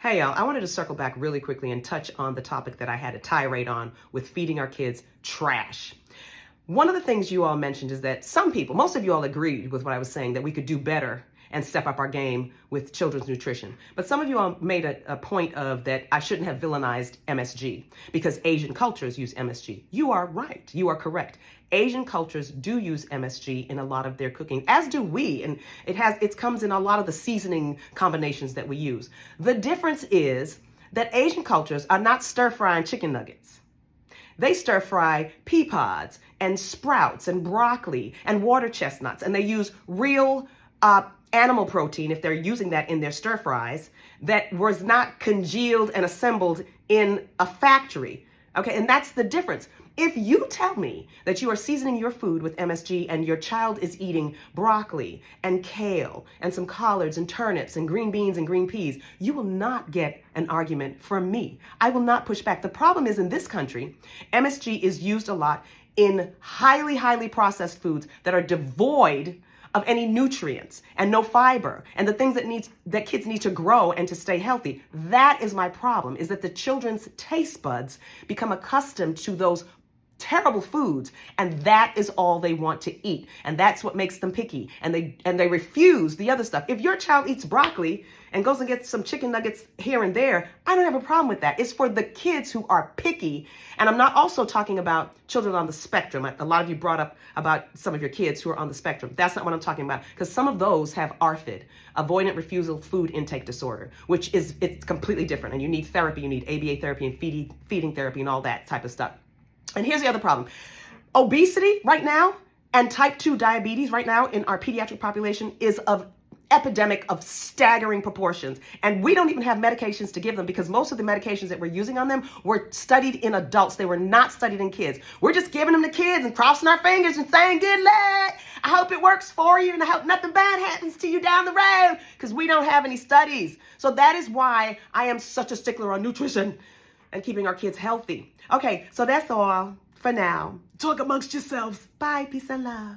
Hey y'all, I wanted to circle back really quickly and touch on the topic that I had a tirade on with feeding our kids trash. One of the things you all mentioned is that some people, most of you all agreed with what I was saying, that we could do better and step up our game with children's nutrition. But some of you all made a point of that I shouldn't have villainized MSG because Asian cultures use MSG. You are right. You are correct. Asian cultures do use MSG in a lot of their cooking, as do we. And it comes in a lot of the seasoning combinations that we use. The difference is that Asian cultures are not stir-frying chicken nuggets. They stir fry pea pods and sprouts and broccoli and water chestnuts, and they use real animal protein, if they're using that in their stir fries, that was not congealed and assembled in a factory. Okay, and that's the difference. If you tell me that you are seasoning your food with MSG and your child is eating broccoli and kale and some collards and turnips and green beans and green peas, you will not get an argument from me. I will not push back. The problem is in this country, MSG is used a lot in highly, highly processed foods that are devoid of any nutrients and no fiber and the things that kids need to grow and to stay healthy. That is my problem, is that the children's taste buds become accustomed to those terrible foods, and that is all they want to eat, and that's what makes them picky, and they refuse the other stuff. If your child eats broccoli and goes and gets some chicken nuggets here and there, I don't have a problem with that. It's for the kids who are picky, and I'm not also talking about children on the spectrum. A lot of you brought up about some of your kids who are on the spectrum. That's not what I'm talking about, because some of those have ARFID, avoidant refusal food intake disorder, which it's completely different, and you need therapy. You need ABA therapy and feeding therapy and all that type of stuff. And here's the other problem. Obesity right now and type 2 diabetes right now in our pediatric population is of epidemic of staggering proportions. And we don't even have medications to give them because most of the medications that we're using on them were studied in adults. They were not studied in kids. We're just giving them to kids and crossing our fingers and saying, good luck. I hope it works for you and I hope nothing bad happens to you down the road, because we don't have any studies. So that is why I am such a stickler on nutrition and keeping our kids healthy. Okay, so that's all for now. Talk amongst yourselves. Bye, peace and love.